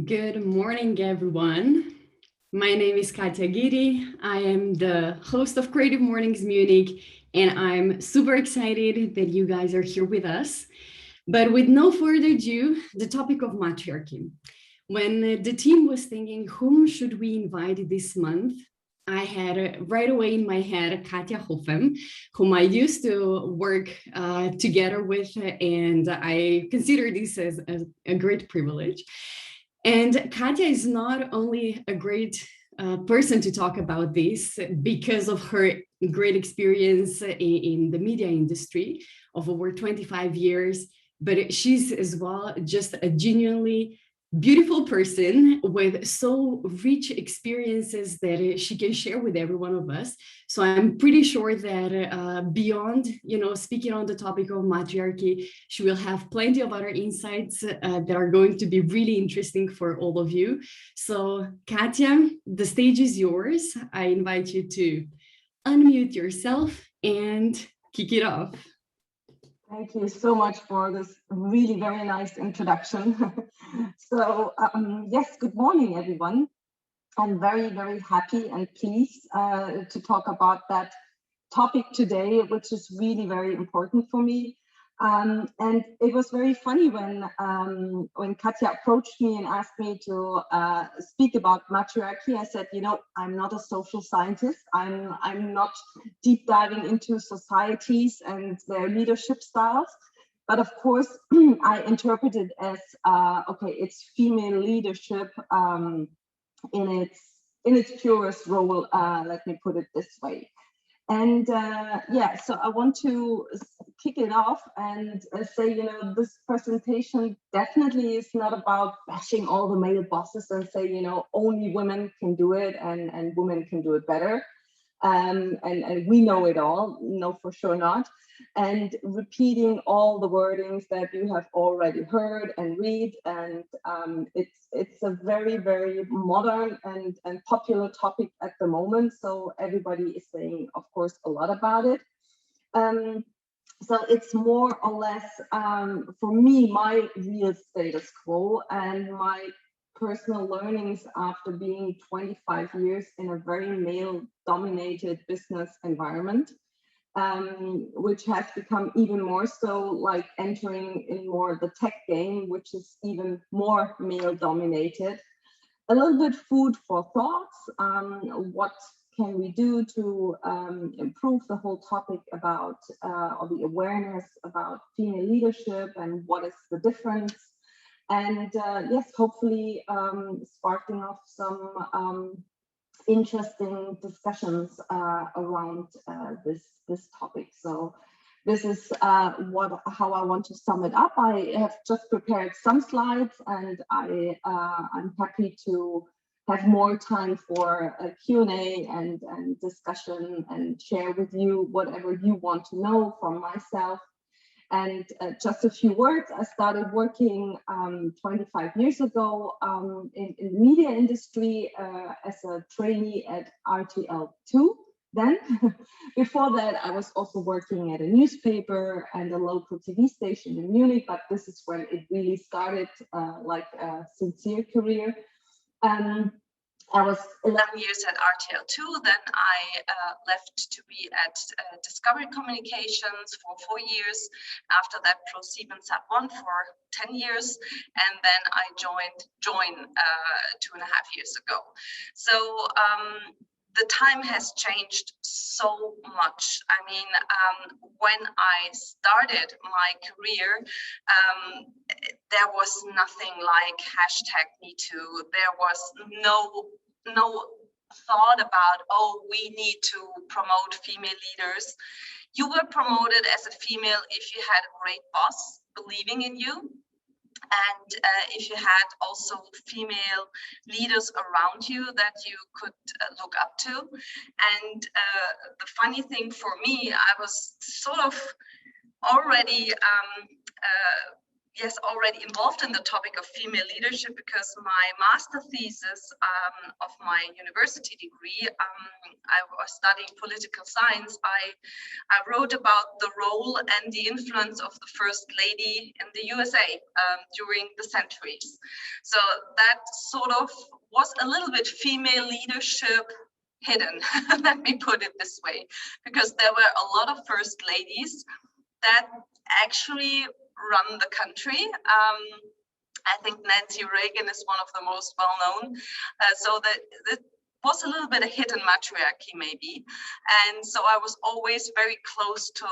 Good morning, everyone. My name is Katja Hofem. I am the host of Creative Mornings Munich, and I'm super excited that you guys are here with us. But with no further ado, the topic of matriarchy. When the team was thinking, whom should we invite this month? I had right away in my head Katja Hofem, whom I used to work together with, and I consider this as a great privilege. And Katja is not only a great person to talk about this because of her great experience in the media industry of over 25 years, but she's as well just a genuinely beautiful person with so rich experiences that she can share with every one of us. So I'm pretty sure that beyond, speaking on the topic of matriarchy, she will have plenty of other insights that are going to be really interesting for all of you. So Katja, the stage is yours. I invite you to unmute yourself and kick it off. Thank you so much for this really very nice introduction. So yes, good morning, everyone. I'm very, very happy and pleased to talk about that topic today, which is really very important for me. And it was very funny when Katja approached me and asked me to speak about matriarchy. I said, I'm not a social scientist. I'm not deep diving into societies and their leadership styles. But of course, I interpret it as it's female leadership in its purest role. Let me put it this way. And so I want to kick it off and say, this presentation definitely is not about bashing all the male bosses and say, only women can do it and women can do it better. And we know it all, no, for sure not. And repeating all the wordings that you have already heard and read. And it's a very, very modern and popular topic at the moment. So everybody is saying, of course, a lot about it. So it's more or less, for me, my real status quo and my personal learnings after being 25 years in a very male-dominated business environment, which has become even more so like entering in more the tech game, which is even more male-dominated. A little bit food for thoughts. What can we do to improve the whole topic about or the awareness about female leadership and what is the difference? And yes, hopefully sparking off some interesting discussions around this topic. So this is how I want to sum it up. I have just prepared some slides, and I'm happy to have more time for a Q&A and discussion and share with you whatever you want to know from myself. And just a few words, I started working 25 years ago in the media industry as a trainee at RTL2 then. Before that, I was also working at a newspaper and a local TV station in Munich, but this is when it really started like a sincere career. I was 11 years at RTL2, then I left to be at Discovery Communications for 4 years. After that, ProSiebenSat.1 for 10 years, and then I joined 2.5 years ago. So the time has changed so much. I mean, when I started my career, there was nothing like #MeToo. There was no thought about, we need to promote female leaders. You were promoted as a female if you had a great boss believing in you. And if you had also female leaders around you that you could look up to. And the funny thing for me, I was sort of already yes, already involved in the topic of female leadership because my master thesis of my university degree, I was studying political science. I wrote about the role and the influence of the first lady in the USA during the centuries. So that sort of was a little bit female leadership hidden, let me put it this way, because there were a lot of first ladies that actually run the country. I think Nancy Reagan is one of the most well-known. So that was a little bit a hidden matriarchy maybe. And so I was always very close to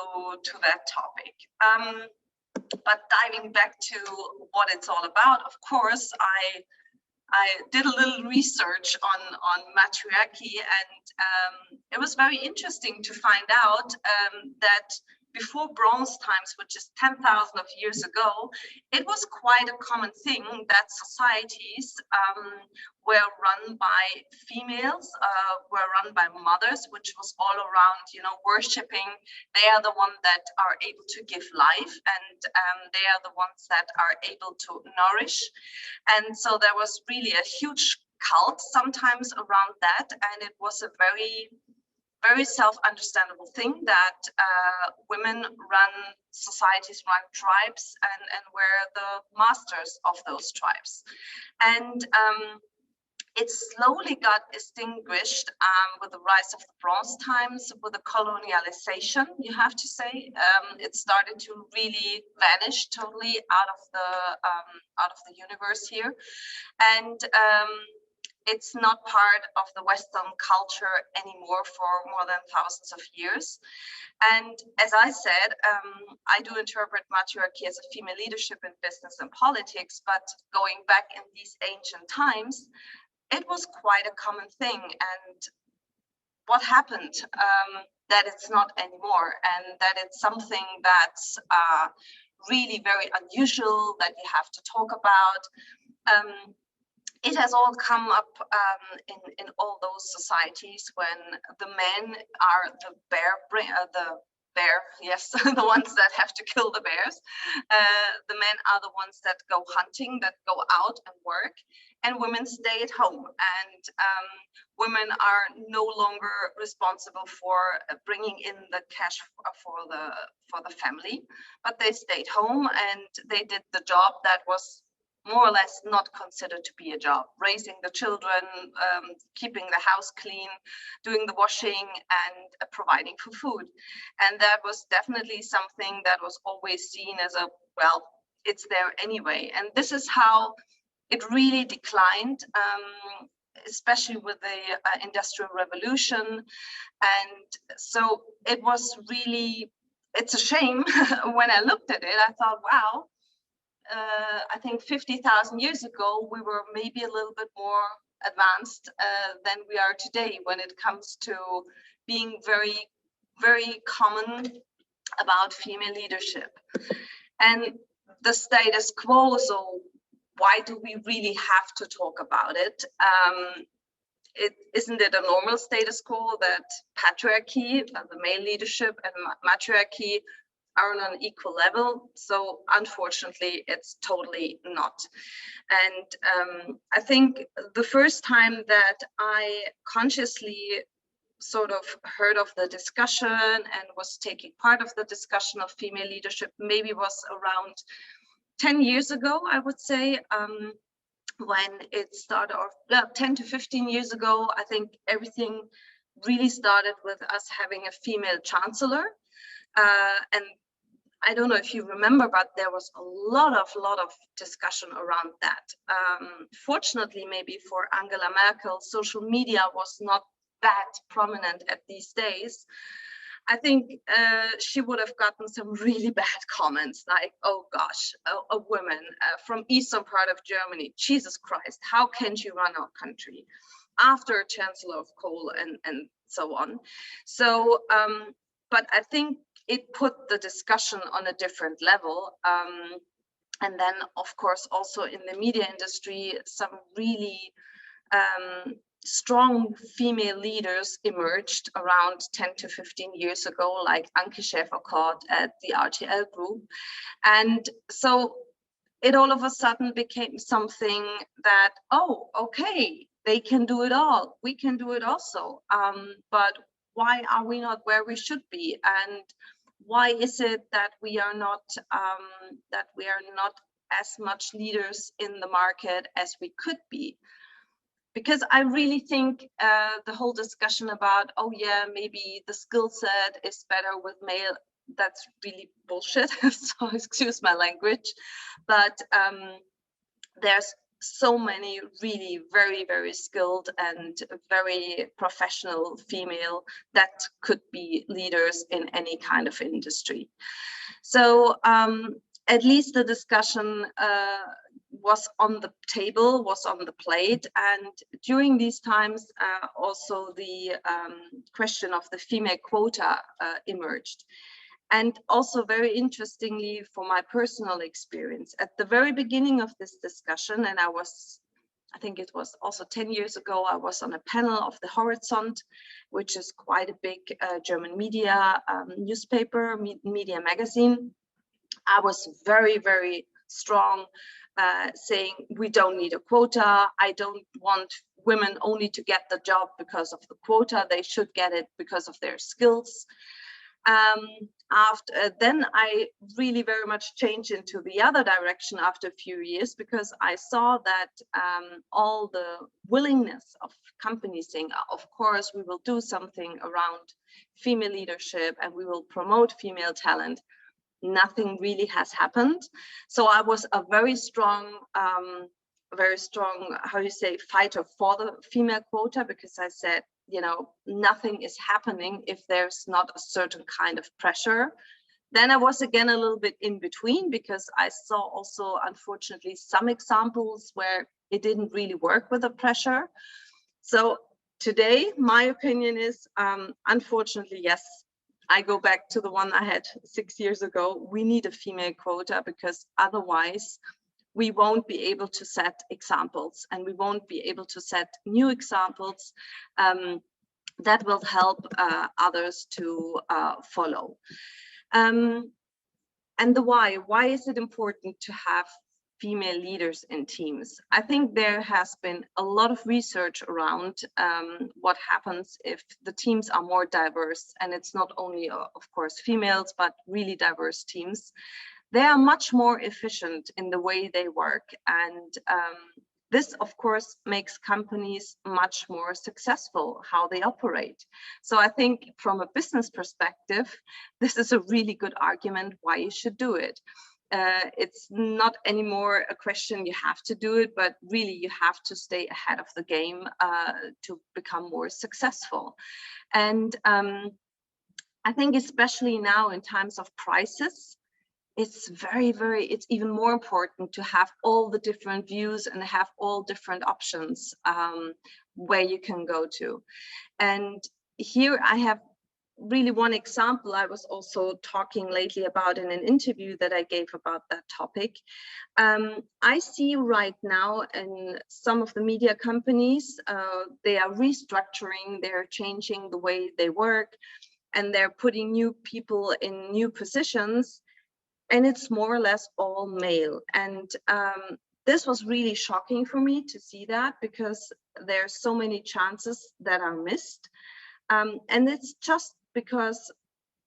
that topic. But diving back to what it's all about, of course, I did a little research on matriarchy, and it was very interesting to find out that before Bronze times, which is 10,000 of years ago, it was quite a common thing that societies were run by females, were run by mothers, which was all around, worshipping. They are the ones that are able to give life, and they are the ones that are able to nourish. And so there was really a huge cult sometimes around that, and it was a very self-understandable thing that women run societies, run tribes, and were the masters of those tribes. And it slowly got extinguished with the rise of the Bronze times, with the colonialization, you have to say. It started to really vanish totally out of the universe here. And it's not part of the Western culture anymore for more than thousands of years. And as I said, I do interpret matriarchy as a female leadership in business and politics, but going back in these ancient times, it was quite a common thing. And what happened? That it's not anymore, and that it's something that's really very unusual that you have to talk about. It has all come up in all those societies when the men are the bear, yes, the ones that have to kill the bears. The men are the ones that go hunting, that go out and work, and women stay at home. And women are no longer responsible for bringing in the cash for the family, but they stayed home and they did the job that was more or less not considered to be a job: raising the children, keeping the house clean, doing the washing, and providing for food. And that was definitely something that was always seen as well, it's there anyway. And this is how it really declined, especially with the Industrial Revolution. And so it was really, it's a shame. When I looked at it, I thought, wow, I think 50,000 years ago, we were maybe a little bit more advanced than we are today when it comes to being very, very common about female leadership. And the status quo, so why do we really have to talk about it? Isn't it a normal status quo that patriarchy, the male leadership, and matriarchy are on an equal level? So unfortunately, it's totally not. And I think the first time that I consciously sort of heard of the discussion and was taking part of the discussion of female leadership maybe was around 10 years ago, I would say, when it started, or 10 to 15 years ago. I think everything really started with us having a female chancellor. And I don't know if you remember, but there was a lot of discussion around that. Fortunately, maybe for Angela Merkel, social media was not that prominent at these days. I think she would have gotten some really bad comments like, oh gosh, a woman from eastern part of Germany, Jesus Christ, how can she run our country after a chancellor of coal and so on. So, but I think it put the discussion on a different level. And then, of course, also in the media industry, some really strong female leaders emerged around 10 to 15 years ago, like Anke Schäfer-Kort at the RTL group. And so it all of a sudden became something that, oh, okay, they can do it all. We can do it also. But why are we not where we should be? And why is it that we are not as much leaders in the market as we could be? Because I really think the whole discussion about, oh yeah, maybe the skill set is better with male, that's really bullshit. So excuse my language, but there's so many really very, very skilled and very professional female that could be leaders in any kind of industry. So at least the discussion was on the table, was on the plate. And during these times, also the question of the female quota emerged. And also very interestingly, for my personal experience, at the very beginning of this discussion, and I think it was also 10 years ago, I was on a panel of the Horizont, which is quite a big German media newspaper, media magazine. I was very, very strong saying we don't need a quota. I don't want women only to get the job because of the quota. They should get it because of their skills. Then I really very much changed into the other direction after a few years, because I saw that all the willingness of companies saying, of course, we will do something around female leadership and we will promote female talent. Nothing really has happened. So I was a very strong, how you say, fighter for the female quota, because I said, you know, nothing is happening if there's not a certain kind of pressure. Then I was again a little bit in between, because I saw also, unfortunately, some examples where it didn't really work with the pressure. So today, my opinion is, unfortunately, yes, I go back to the one I had 6 years ago. We need a female quota, because otherwise we won't be able to set examples, and we won't be able to set new examples that will help others to follow. And the why is it important to have female leaders in teams? I think there has been a lot of research around what happens if the teams are more diverse, and it's not only, of course, females, but really diverse teams. They are much more efficient in the way they work, and this, of course, makes companies much more successful how they operate. So I think from a business perspective, this is a really good argument why you should do it. It's not anymore a question you have to do it, but really you have to stay ahead of the game to become more successful. And I think especially now in times of crisis, it's it's even more important to have all the different views and have all different options where you can go to. And here I have really one example I was also talking lately about in an interview that I gave about that topic. I see right now in some of the media companies, they are restructuring, they're changing the way they work, and they're putting new people in new positions. And it's more or less all male. And this was really shocking for me to see that, because there are so many chances that are missed. And it's just because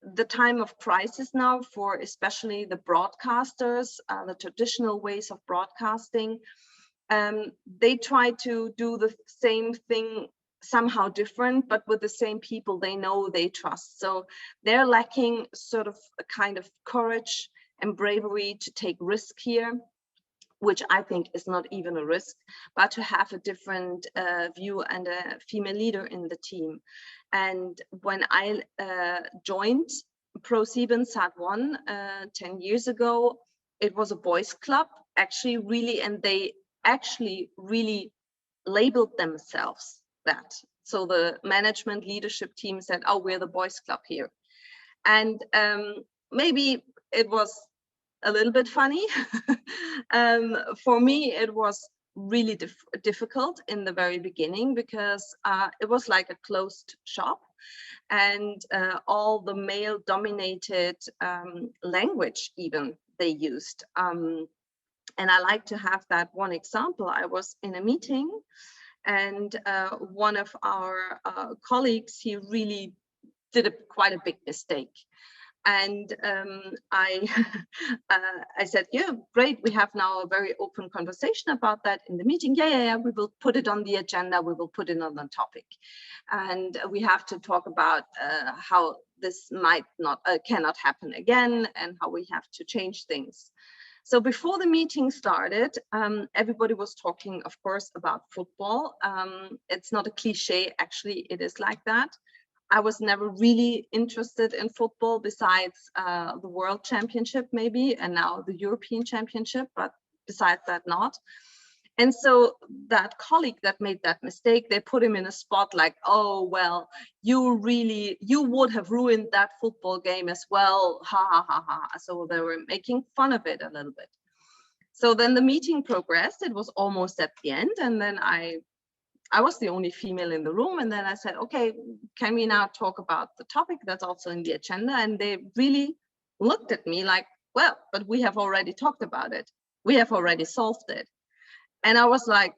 the time of crisis now for especially the broadcasters, the traditional ways of broadcasting, they try to do the same thing somehow different, but with the same people they know, they trust. So they're lacking sort of a kind of courage and bravery to take risk here, which I think is not even a risk, but to have a different view and a female leader in the team. And when I joined ProSieben Sat1 10 years ago, it was a boys club, actually, really, and they actually really labeled themselves that. So the management leadership team said, oh, we're the boys club here. And maybe it was a little bit funny. For me, it was really difficult in the very beginning, because it was like a closed shop, and all the male dominated language even they used. And I like to have that one example. I was in a meeting, and one of our colleagues, he really did quite a big mistake. And I said, yeah, great. We have now a very open conversation about that in the meeting. Yeah. We will put it on the agenda. We will put it on the topic. And we have to talk about how this cannot happen again, and how we have to change things. So before the meeting started, everybody was talking, of course, about football. It's not a cliche, actually, it is like that. I was never really interested in football besides the World Championship maybe, and now the European Championship, but besides that, not. And so that colleague that made that mistake, they put him in a spot like, oh, well, you would have ruined that football game as well. Ha, ha, ha, ha. So they were making fun of it a little bit. So then the meeting progressed. It was almost at the end. And then I was the only female in the room. And then I said, okay, can we now talk about the topic that's also in the agenda? And they really looked at me like, well, but we have already talked about it. We have already solved it. And I was like,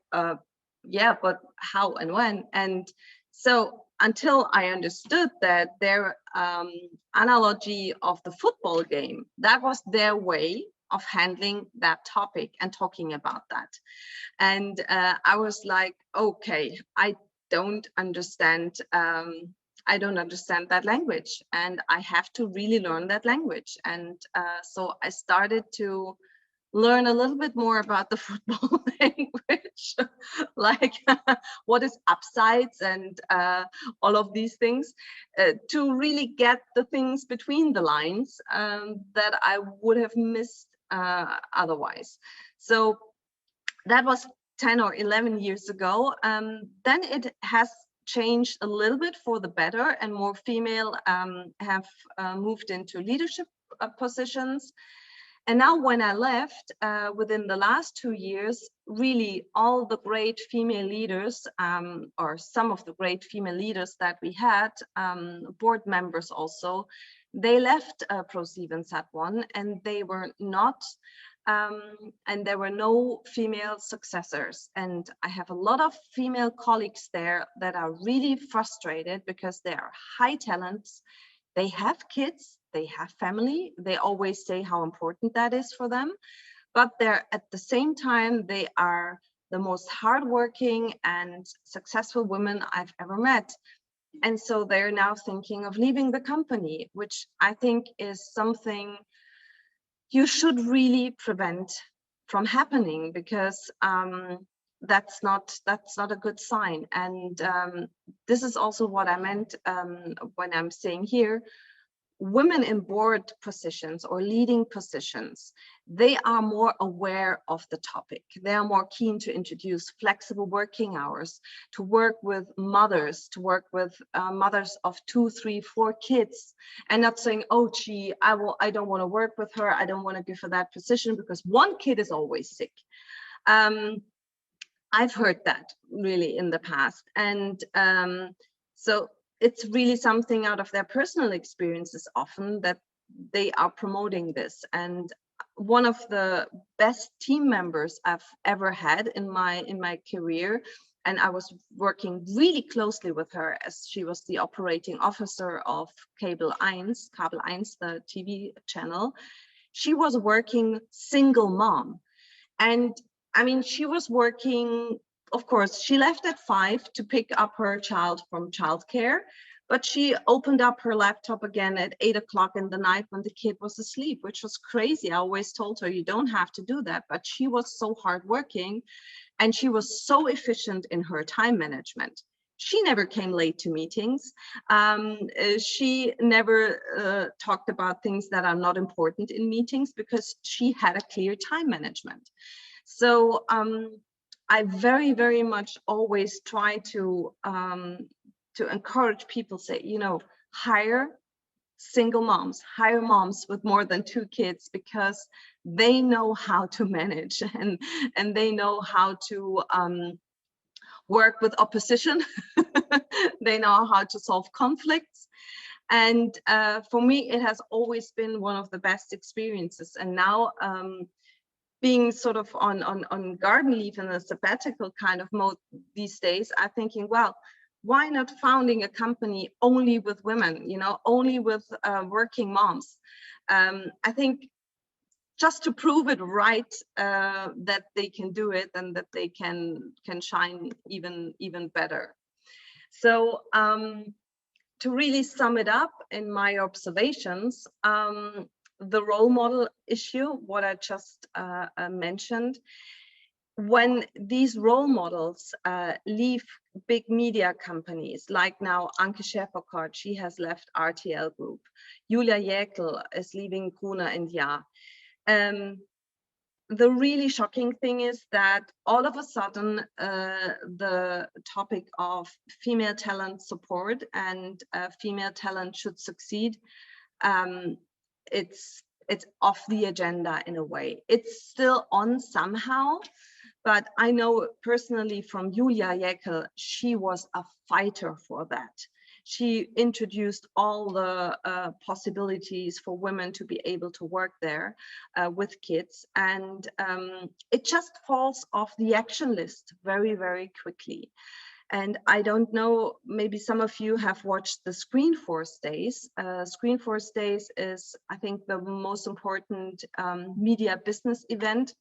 yeah, but how and when? And so until I understood that their analogy of the football game, that was their way of handling that topic and talking about that. And I was like, okay, I don't understand that language, and I have to really learn that language. And so I started to learn a little bit more about the football language, like what is upsides and all of these things, to really get the things between the lines that I would have missed otherwise. So that was 10 or 11 years ago. Then it has changed a little bit for the better, and more female have moved into leadership positions. And now when I left, within the last 2 years, really all the great female leaders, or some of the great female leaders that we had, board members also, they left ProSiebenSat.1, and they were not, and there were no female successors. And I have a lot of female colleagues there that are really frustrated because they are high talents. They have kids, they have family. They always say how important that is for them. But they're at the same time, they are the most hardworking and successful women I've ever met. And so they're now thinking of leaving the company, which I think is something you should really prevent from happening, because that's not a good sign. And this is also what I meant when I'm saying here, women in board positions or leading positions, they are more aware of the topic. They are more keen to introduce flexible working hours, to work with mothers, mothers of 2, 3, 4 kids, and not saying, oh, gee, I don't want to work with her. I don't want to give her that position because one kid is always sick. I've heard that really in the past. And so it's really something out of their personal experiences often that they are promoting this. And one of the best team members I've ever had in my career, and I was working really closely with her as she was the operating officer of Kabel 1, the TV channel. She was working single mom. And I mean, she was working, of course, she left at 5 to pick up her child from childcare, but she opened up her laptop again at 8 o'clock in the night when the kid was asleep, which was crazy. I always told her, you don't have to do that. But she was so hardworking, and she was so efficient in her time management. She never came late to meetings. She never talked about things that are not important in meetings because she had a clear time management. So I very, very much always try to encourage people, say, hire single moms, hire moms with more than 2 kids, because they know how to manage and they know how to work with opposition. They know how to solve conflicts. And for me, it has always been one of the best experiences. And now being sort of on garden leave and a sabbatical kind of mode these days, I'm thinking, well, why not founding a company only with women, only with working moms? I think just to prove it right, that they can do it and that they can shine even better. So to really sum it up in my observations, the role model issue, what I just mentioned, when these role models leave big media companies, like now Anke Schäferkort, she has left RTL Group. Julia Jäkel is leaving Gruner & Jahr. The really shocking thing is that all of a sudden, the topic of female talent support and female talent should succeed, it's off the agenda in a way. It's still on somehow, but I know personally from Julia Jäkel, she was a fighter for that. She introduced all the possibilities for women to be able to work there with kids, and it just falls off the action list very, very quickly. And I don't know, maybe some of you have watched the Screenforce Days. Screenforce Days is, I think, the most important media business event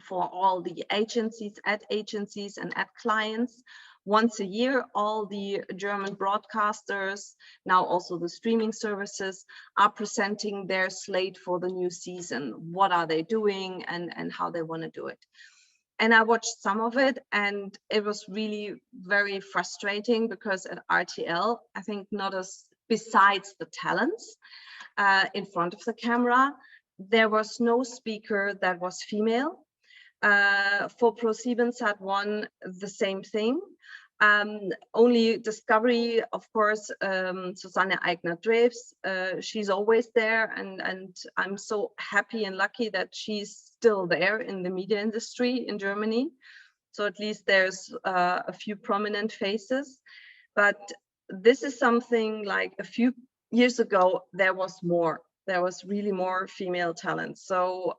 for all the agencies, ad agencies and ad clients. Once a year, all the German broadcasters, now also the streaming services, are presenting their slate for the new season. What are they doing and how they want to do it. And I watched some of it, and it was really very frustrating because at RTL, I think not as besides the talents in front of the camera, there was no speaker that was female. For ProSiebenSat.1, the same thing. Only Discovery, of course, Susanne Eigner-Drews, she's always there, and I'm so happy and lucky that she's still there in the media industry in Germany. So at least there's a few prominent faces. But this is something like a few years ago, there was really more female talent. So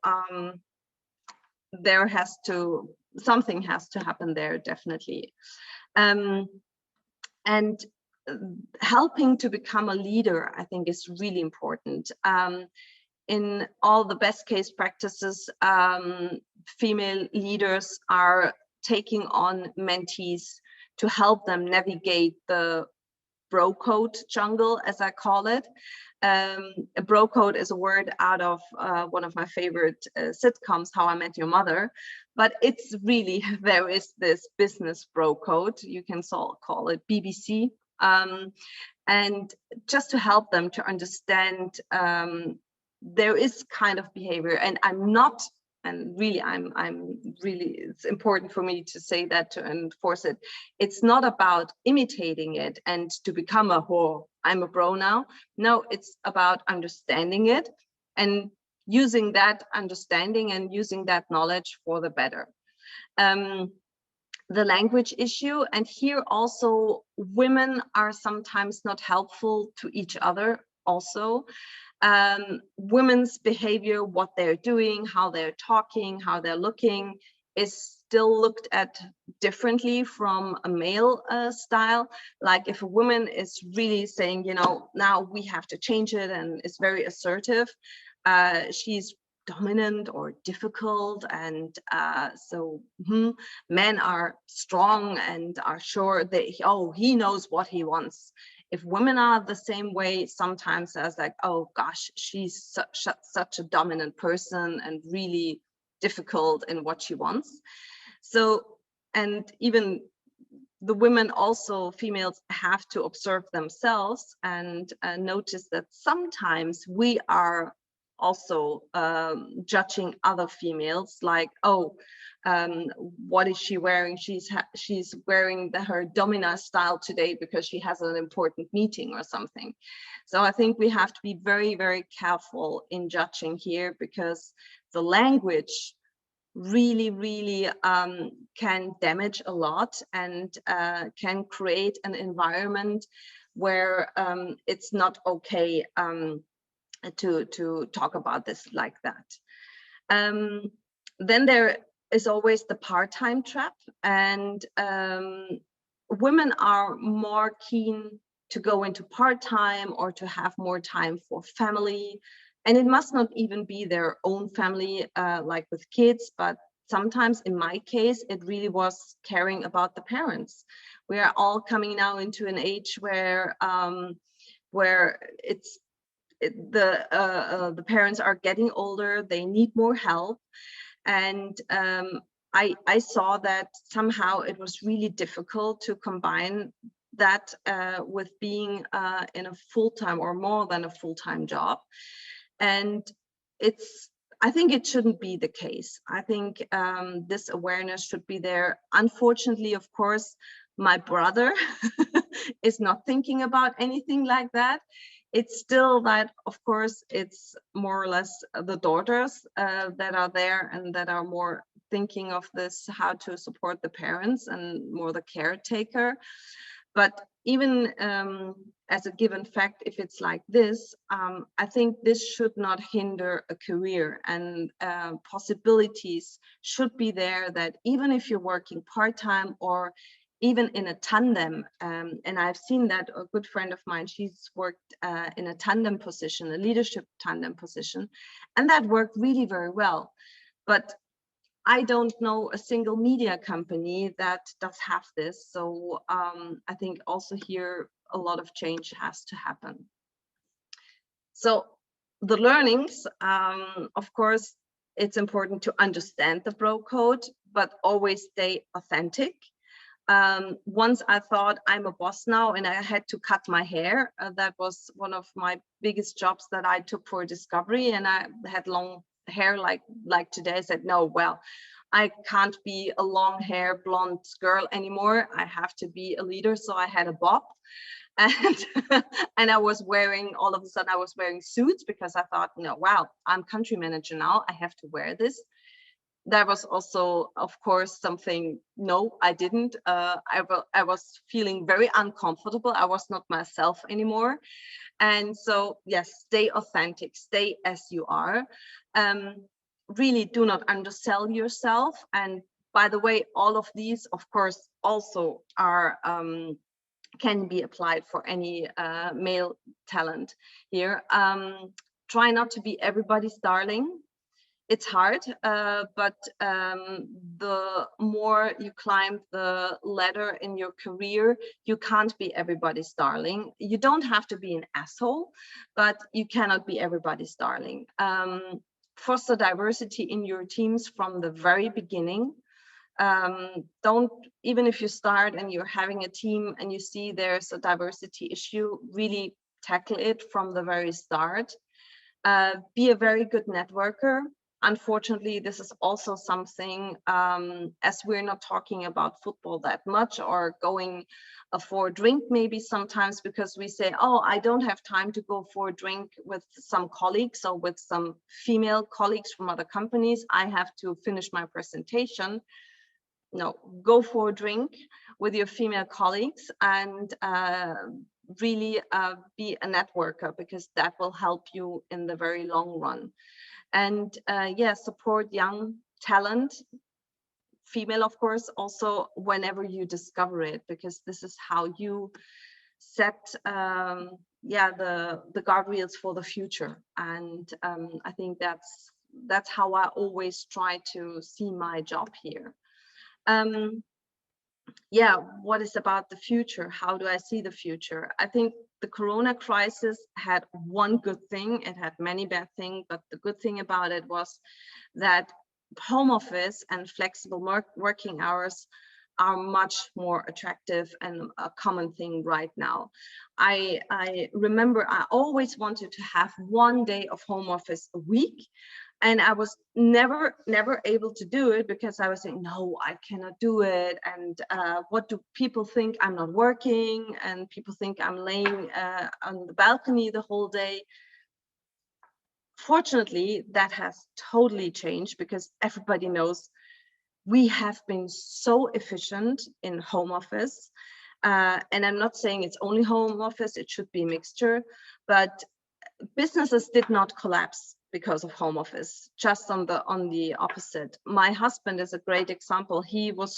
something has to happen there, definitely. And helping to become a leader, I think, is really important. In all the best case practices, female leaders are taking on mentees to help them navigate the bro code jungle, as I call it. A bro code is a word out of one of my favorite sitcoms, How I Met Your Mother, but it's really, there is this business bro code, you can call it BBC, and just to help them to understand there is kind of behavior, and I'm really, it's important for me to say that, to enforce it. It's not about imitating it and to become I'm a bro now. No, it's about understanding it and using that understanding and using that knowledge for the better. The language issue, and here also women are sometimes not helpful to each other also. Women's behavior, what they're doing, how they're talking, how they're looking, is still looked at differently from a male style. Like if a woman is really saying, now we have to change it, and is very assertive, she's dominant or difficult, and men are strong and are sure that he knows what he wants. If women are the same way, sometimes as like, oh gosh, she's such a dominant person and really difficult in what she wants. So, and even the women also, females, have to observe themselves and notice that sometimes we are also judging other females, like, what is she wearing? She's wearing her Domina style today because she has an important meeting or something. So I think we have to be very, very careful in judging here, because the language really, really can damage a lot and can create an environment where it's not okay to talk about this like that. Then there is always the part-time trap, and women are more keen to go into part-time or to have more time for family. And it must not even be their own family, like with kids, but sometimes in my case, it really was caring about the parents. We are all coming now into an age where the parents are getting older, they need more help. And I saw that somehow it was really difficult to combine that with being in a full-time or more than a full-time job. And I think it shouldn't be the case. I think this awareness should be there. Unfortunately, of course, my brother is not thinking about anything like that. It's still that, of course, it's more or less the daughters that are there and that are more thinking of this, how to support the parents and more the caretaker. But even as a given fact, if it's like this, I think this should not hinder a career, and possibilities should be there that even if you're working part-time or even in a tandem, and I've seen that a good friend of mine, she's worked in a tandem position, a leadership tandem position, and that worked really very well. But I don't know a single media company that does have this. So I think also here a lot of change has to happen. So the learnings, of course, it's important to understand the bro code, but always stay authentic. Once I thought I'm a boss now and I had to cut my hair. That was one of my biggest jobs that I took for Discovery, and I had long hair like today. I said, no, well, I can't be a long hair blonde girl anymore. I have to be a leader. So I had a bob, and and I was wearing, all of a sudden I was wearing suits because I thought, wow, I'm country manager now, I have to wear this. That was also, of course, something, no, I didn't. I was feeling very uncomfortable. I was not myself anymore. And so, yes, stay authentic, stay as you are. Really do not undersell yourself. And by the way, all of these, of course, also are can be applied for any male talent here. Try not to be everybody's darling. It's hard, but the more you climb the ladder in your career, you can't be everybody's darling. You don't have to be an asshole, but you cannot be everybody's darling. Foster diversity in your teams from the very beginning. Don't, even if you start and you're having a team and you see there's a diversity issue, really tackle it from the very start. Be a very good networker. Unfortunately, this is also something, as we're not talking about football that much or going for a drink maybe sometimes, because we say, oh, I don't have time to go for a drink with some colleagues or with some female colleagues from other companies. I have to finish my presentation. No, go for a drink with your female colleagues and really be a networker, because that will help you in the very long run. And support young talent, female, of course, also whenever you discover it, because this is how you set the guardrails for the future. And I think that's how I always try to see my job here. What is about the future? How do I see the future? I think the Corona crisis had one good thing. It had many bad things, but the good thing about it was that home office and flexible working hours are much more attractive and a common thing right now. I remember I always wanted to have one day of home office a week. And I was never able to do it, because I was saying, no, I cannot do it. And what do people think? I'm not working, and people think I'm laying on the balcony the whole day. Fortunately, that has totally changed, because everybody knows we have been so efficient in home office. And I'm not saying it's only home office, it should be a mixture, but businesses did not collapse because of home office. Just on the opposite. My husband is a great example. He was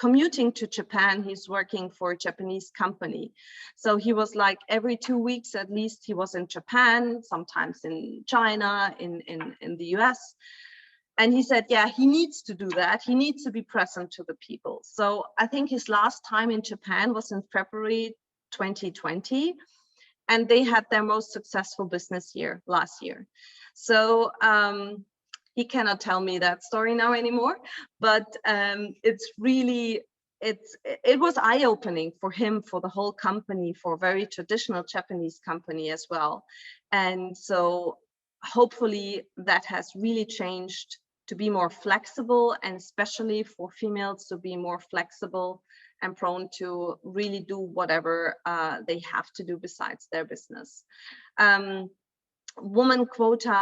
commuting to Japan. He's working for a Japanese company. So he was like every 2 weeks at least he was in Japan, sometimes in China, in the US. And he said, yeah, he needs to do that. He needs to be present to the people. So I think his last time in Japan was in February 2020. And they had their most successful business year last year. So he cannot tell me that story now anymore, but it's really, it was eye-opening for him, for the whole company, for a very traditional Japanese company as well. And so hopefully that has really changed to be more flexible, and especially for females to be more flexible and prone to really do whatever they have to do besides their business. Woman quota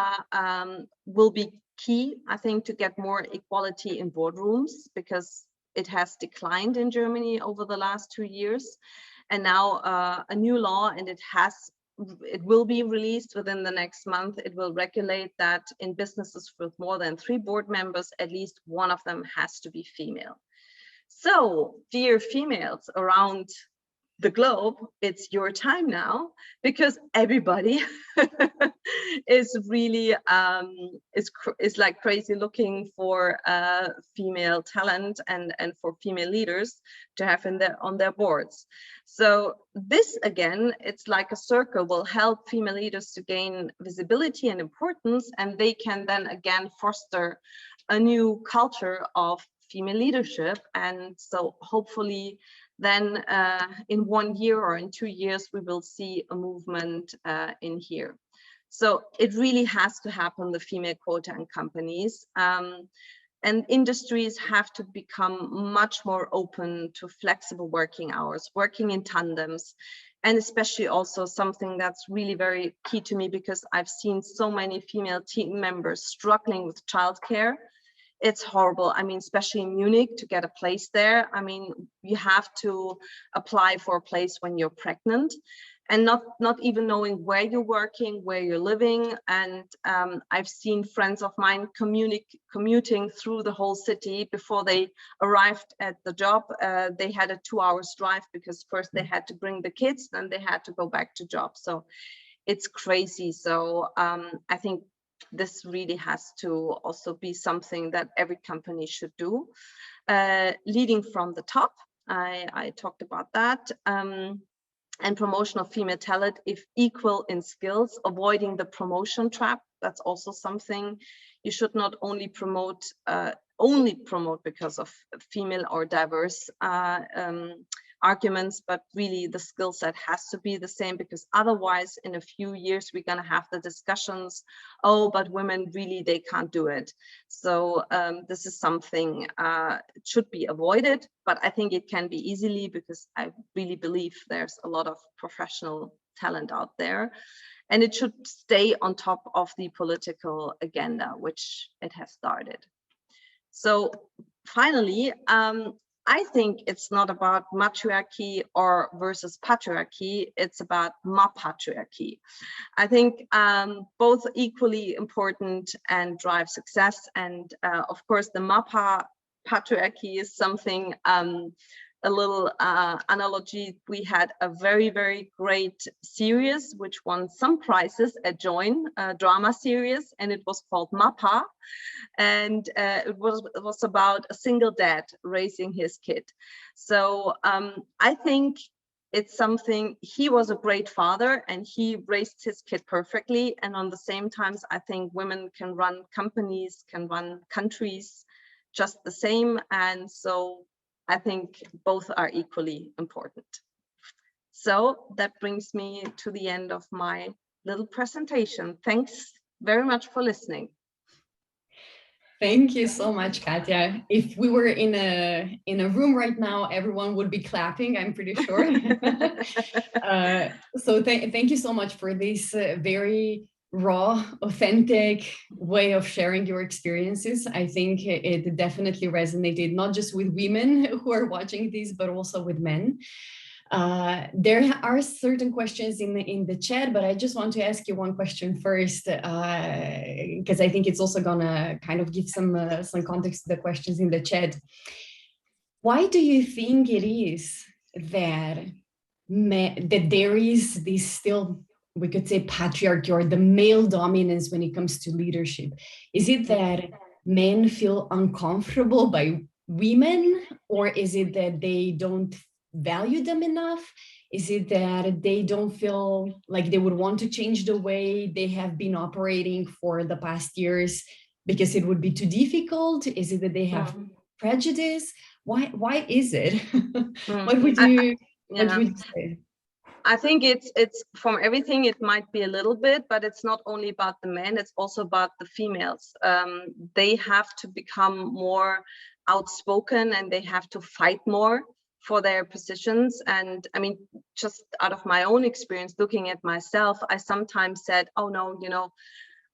will be key, I think, to get more equality in boardrooms, because it has declined in Germany over the last 2 years. And now a new law, and it will be released within the next month. It will regulate that in businesses with more than 3 board members, at least one of them has to be female. So, dear females around the globe, it's your time now, because everybody is really is like crazy looking for female talent and for female leaders to have on their boards. So this, again, it's like a circle, will help female leaders to gain visibility and importance, and they can then again foster a new culture of female leadership. And so hopefully then in 1 year or in 2 years, we will see a movement in here. So it really has to happen, the female quota in companies. And industries have to become much more open to flexible working hours, working in tandems, and especially also something that's really very key to me, because I've seen so many female team members struggling with childcare. It's horrible. I mean, especially in Munich, to get a place there. I mean, you have to apply for a place when you're pregnant, and not even knowing where you're working, where you're living. And I've seen friends of mine commuting through the whole city. Before they arrived at the job, they had a 2 hours drive, because first they had to bring the kids, then they had to go back to job. So it's crazy. So I think this really has to also be something that every company should do. Leading from the top, I talked about that. And promotion of female talent, if equal in skills, avoiding the promotion trap. That's also something you should not only promote because of female or diverse arguments, but really the skill set has to be the same, because otherwise in a few years we're going to have the discussions, oh, but women really, they can't do it. So this is something should be avoided, but I think it can be easily, because I really believe there's a lot of professional talent out there, and it should stay on top of the political agenda, which it has started. So finally, I think it's not about matriarchy or versus patriarchy, it's about Pachuayaki. I think both equally important and drive success. And of course, the patriarchy is something, a little analogy. We had a very, very great series which won some prizes at Join, a drama series, and it was called Mapa. And it was about a single dad raising his kid. So I think it's something, he was a great father and he raised his kid perfectly. And on the same time, I think women can run companies, can run countries just the same. And so I think both are equally important. So that brings me to the end of my little presentation. Thanks very much for listening. Thank you so much, Katja. If we were in a room right now, everyone would be clapping, I'm pretty sure. So thank you so much for this very raw, authentic way of sharing your experiences. I think it definitely resonated not just with women who are watching this, but also with men. There are certain questions in the chat, but I just want to ask you one question first, because I think it's also gonna kind of give some context to the questions in the chat. Why do you think it is that that there is this still, we could say, patriarchy or the male dominance when it comes to leadership? Is it that men feel uncomfortable by women, or is it that they don't value them enough? Is it that they don't feel like they would want to change the way they have been operating for the past years because it would be too difficult? Is it that they have prejudice? Why is it? What would you say? I think it's from everything. It might be a little bit, but it's not only about the men, it's also about the females. They have to become more outspoken and they have to fight more for their positions. And I mean, just out of my own experience, looking at myself, I sometimes said, oh no,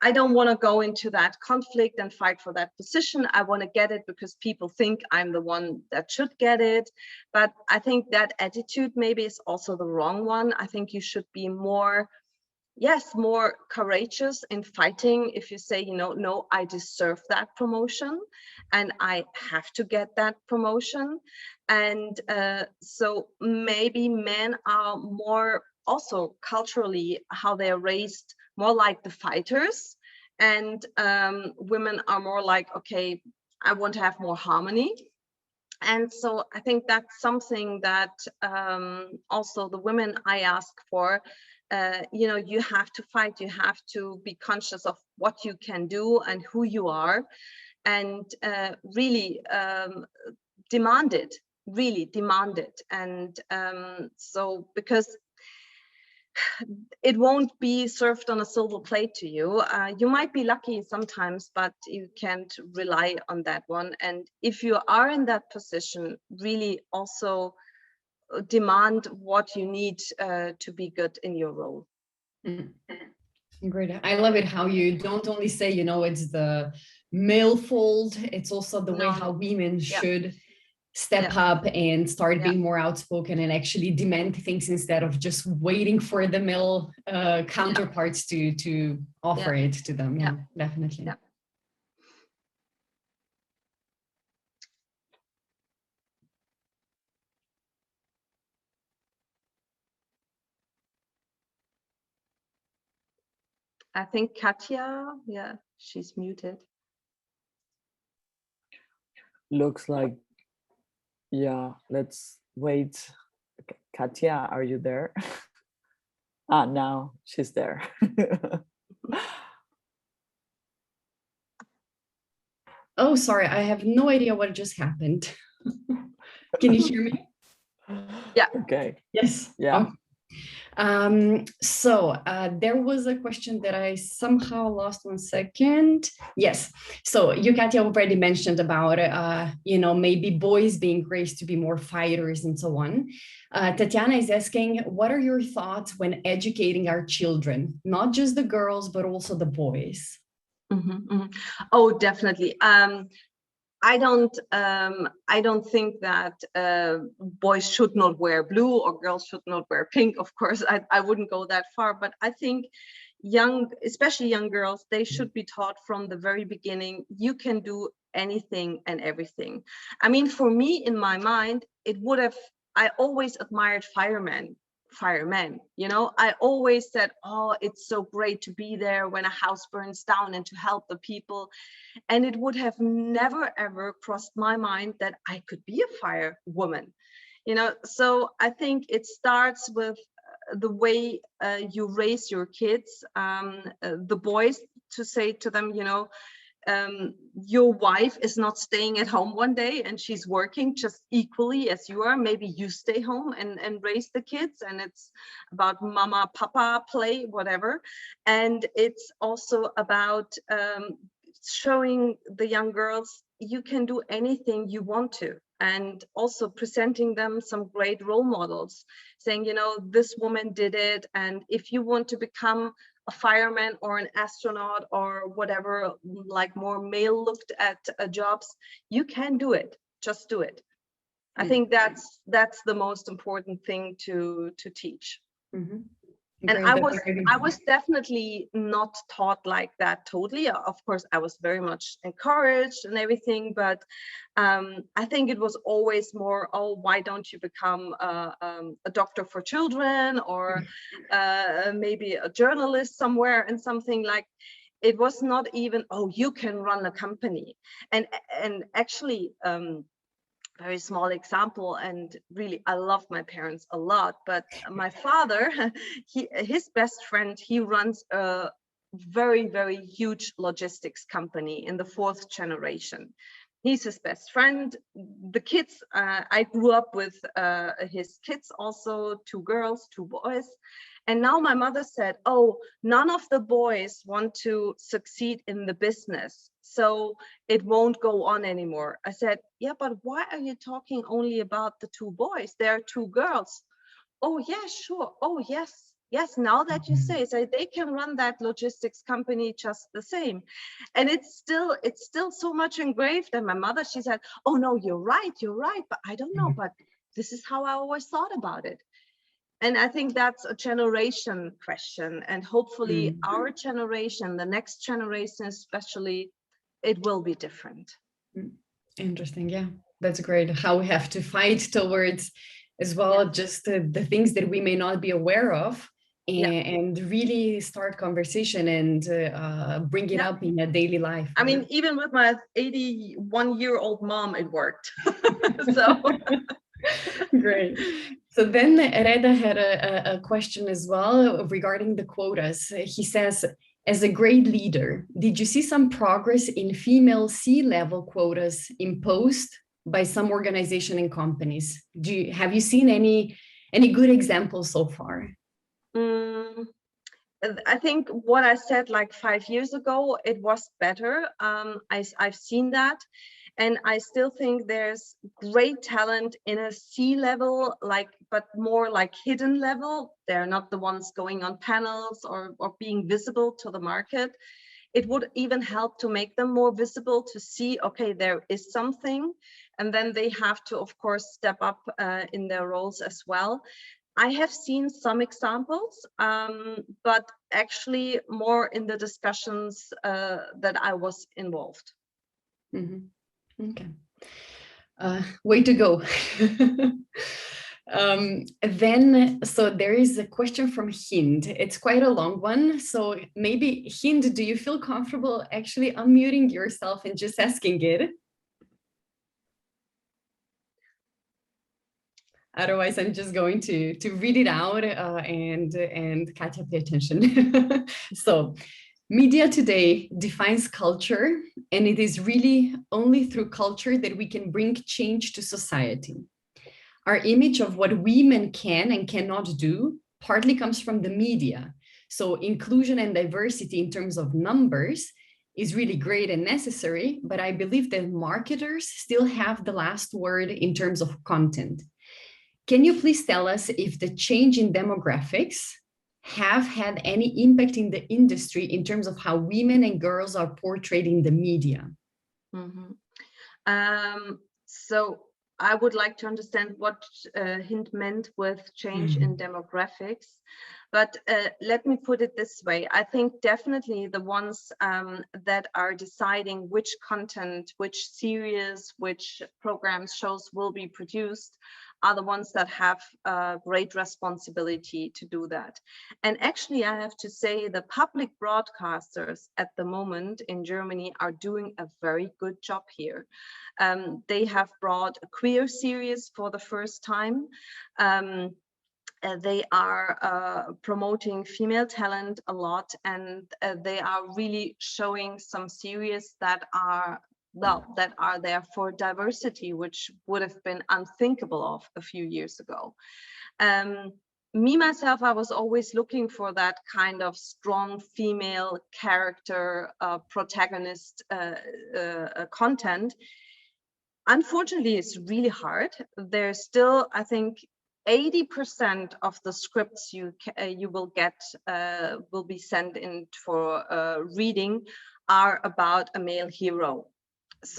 I don't want to go into that conflict and fight for that position. I want to get it because people think I'm the one that should get it. But I think that attitude maybe is also the wrong one. I think you should be more courageous in fighting. If you say, no, I deserve that promotion and I have to get that promotion. And so maybe men are more also culturally how they're raised, more like the fighters, and women are more like, okay, I want to have more harmony. And so I think that's something that also the women I ask for, you have to fight, you have to be conscious of what you can do and who you are, and really demand it, And so because it won't be served on a silver plate to you. You might be lucky sometimes, but you can't rely on that one. And if you are in that position, really also demand what you need to be good in your role. Great. I love it how you don't only say, it's the male fault, it's also the way how women should step up and start being more outspoken and actually demand things instead of just waiting for the male counterparts to offer it to them. Yeah, definitely. Yeah. I think Katja, she's muted. Looks like, let's wait. Katja, are you there? Now she's there. Oh, sorry, I have no idea what just happened. Can you hear me? Yeah. Okay. Yes. Yeah. Okay. So there was a question that I somehow lost. 1 second. Yes. So you, Katja, already mentioned about, maybe boys being raised to be more fighters and so on. Tatiana is asking, what are your thoughts when educating our children, not just the girls, but also the boys? Oh, definitely. I don't think that boys should not wear blue or girls should not wear pink. Of course, I wouldn't go that far, but I think especially young girls, they should be taught from the very beginning, you can do anything and everything. I mean, for me, in my mind, I always admired firemen. I always said, oh, it's so great to be there when a house burns down and to help the people. And it would have never ever crossed my mind that I could be a firewoman. So I think it starts with the way you raise your kids, the boys, to say to them, your wife is not staying at home one day and she's working just equally as you are. Maybe you stay home and raise the kids, and it's about mama, papa play, whatever. And it's also about showing the young girls you can do anything you want to, and also presenting them some great role models, saying, this woman did it, and if you want to become a fireman or an astronaut or whatever, like more male looked at jobs, you can do it. Just do it. I think that's the most important thing to teach. Mm-hmm. And I was definitely not taught like that totally. Of course, I was very much encouraged and everything, but I think it was always more, oh, why don't you become a doctor for children, or maybe a journalist somewhere, and something like. It was not even, oh, you can run a company. And actually, very small example, and really I love my parents a lot, but my father, his best friend, he runs a very, very huge logistics company in the 4th generation. He's his best friend. The kids, I grew up with his kids also, 2 girls, 2 boys. And now my mother said, oh, none of the boys want to succeed in the business, so it won't go on anymore. I said, yeah, but why are you talking only about the 2 boys? There are 2 girls. Oh, yeah, sure. Oh, yes. Yes, now that you say, so they can run that logistics company just the same. And it's still so much engraved. And my mother, she said, oh, no, you're right. But I don't know. But this is how I always thought about it. And I think that's a generation question. And hopefully our generation, the next generation especially, it will be different. Interesting. Yeah, that's great. How we have to fight towards as well, just the things that we may not be aware of, and really start conversation and bring it up in a daily life. I mean, even with my 81-year-old mom, it worked. So great. So then Reda had a question as well regarding the quotas. He says, as a great leader, did you see some progress in female C-level quotas imposed by some organization and companies? Have you seen any good examples so far? I think what I said like 5 years ago, it was better. I've seen that. And I still think there's great talent in a C-level, but more like hidden level. They're not the ones going on panels or being visible to the market. It would even help to make them more visible, to see, okay, there is something. And then they have to, of course, step up in their roles as well. I have seen some examples, but actually more in the discussions that I was involved. Mm-hmm. Okay. Way to go. Then, so there is a question from Hind. It's quite a long one. So maybe Hind, do you feel comfortable actually unmuting yourself and just asking it? Otherwise, I'm just going to read it out and Katja, pay attention. So, media today defines culture, and it is really only through culture that we can bring change to society. Our image of what women can and cannot do partly comes from the media. So inclusion and diversity in terms of numbers is really great and necessary, but I believe that marketers still have the last word in terms of content. Can you please tell us if the change in demographics have had any impact in the industry in terms of how women and girls are portrayed in the media? So I would like to understand what Hind meant with change in demographics. But let me put it this way. I think definitely the ones that are deciding which content, which series, which programs, shows will be produced are the ones that have great responsibility to do that. And actually, I have to say the public broadcasters at the moment in Germany are doing a very good job here. They have brought a queer series for the first time. They are promoting female talent a lot, and they are really showing some series that are there for diversity, which would have been unthinkable of a few years ago. Me, myself, I was always looking for that kind of strong female character, protagonist content. Unfortunately, it's really hard. There's still, I think, 80% of the scripts you will get will be sent in for reading are about a male hero.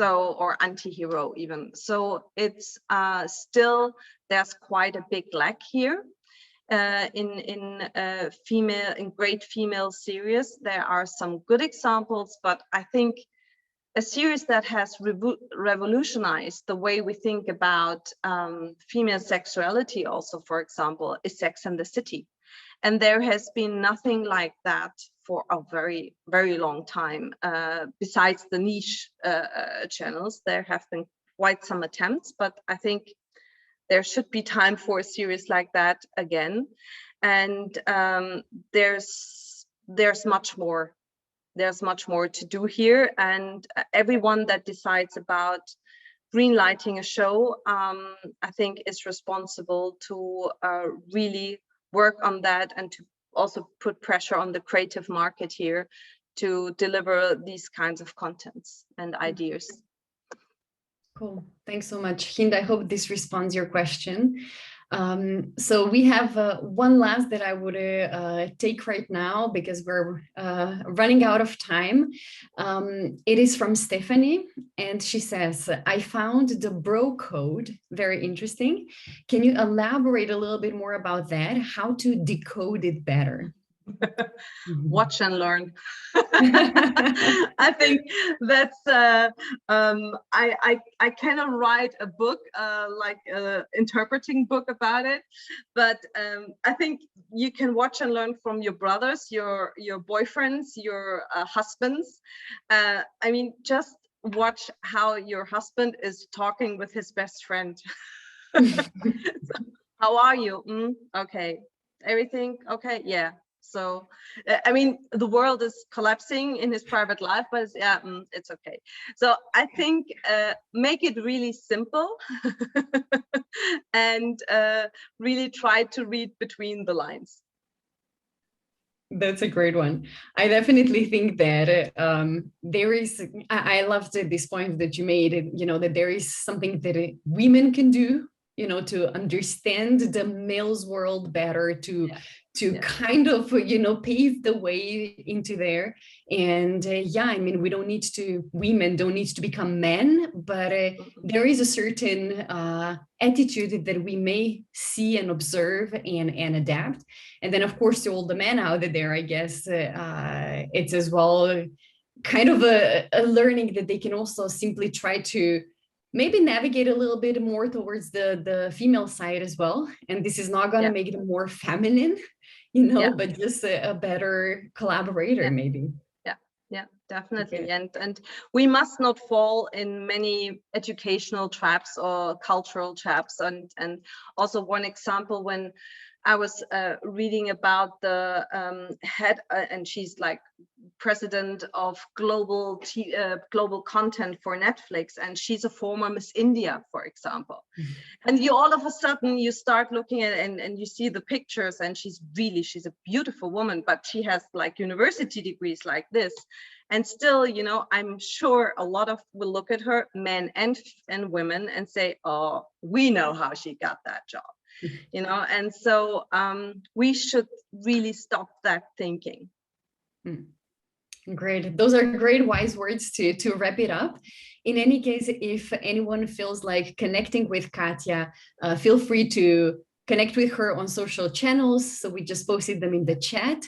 or anti-hero even. So it's still, there's quite a big lack here. In great female series, there are some good examples, but I think a series that has revolutionized the way we think about female sexuality also, for example, is Sex and the City. And there has been nothing like that for a very, very long time. Besides the niche channels, there have been quite some attempts, but I think there should be time for a series like that again. And there's much more. There's much more to do here, and everyone that decides about greenlighting a show, I think, is responsible to really work on that, and to also put pressure on the creative market here to deliver these kinds of contents and ideas. Cool. Thanks so much, Hind. I hope this responds your question. So we have one last that I would take right now because we're running out of time. It is from Stephanie, and she says, I found the bro code very interesting. Can you elaborate a little bit more about that? How to decode it better? Watch and learn. I think that's I cannot write a book like an interpreting book about it, but I think you can watch and learn from your brothers, your boyfriends, your husbands. I mean, just watch how your husband is talking with his best friend. So, how are you? Okay. Everything okay? Yeah. So, I mean, the world is collapsing in his private life, but it's okay. So I think make it really simple and really try to read between the lines. That's a great one. I definitely think that there is, I loved this point that you made, you know, that there is something that women can do, you know, to understand the male's world better, to kind of, you know, pave the way into there. And I mean, women don't need to become men, but there is a certain attitude that we may see and observe and adapt. And then, of course, to all the men out there, I guess it's as well kind of a learning that they can also simply try to maybe navigate a little bit more towards the female side as well. And this is not going to make them more feminine, you know, but just a better collaborator, maybe. Yeah, definitely. Okay. And we must not fall in many educational traps or cultural traps. And also one example, when I was reading about the head, and she's like president of global content for Netflix, and she's a former Miss India, for example. And you all of a sudden you start looking at it and you see the pictures, and she's a beautiful woman, but she has like university degrees like this. And still, you know, I'm sure a lot of will look at her, men and women, and say, oh, we know how she got that job. You know, and so we should really stop that thinking. Great. Those are great wise words to wrap it up. In any case, if anyone feels like connecting with Katja, feel free to connect with her on social channels. So we just posted them in the chat.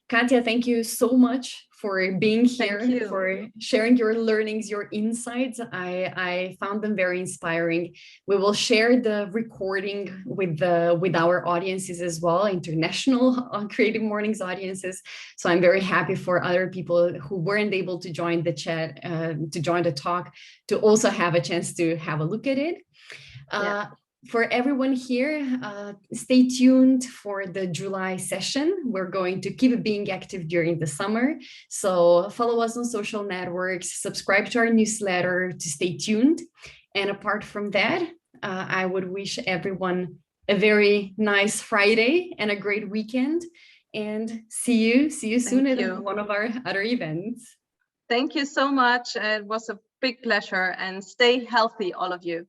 Katja, thank you so much for being here, for sharing your learnings, your insights. I found them very inspiring. We will share the recording with our audiences as well, international Creative Mornings audiences. So I'm very happy for other people who weren't able to join the chat, to join the talk, to also have a chance to have a look at it. For everyone here, stay tuned for the July session. We're going to keep being active during the summer. So follow us on social networks, subscribe to our newsletter to stay tuned. And apart from that, I would wish everyone a very nice Friday and a great weekend. And see you soon at one of our other events. Thank you so much. It was a big pleasure, and stay healthy, all of you.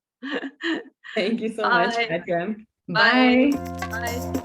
Thank you so much, Katja. Bye. Bye.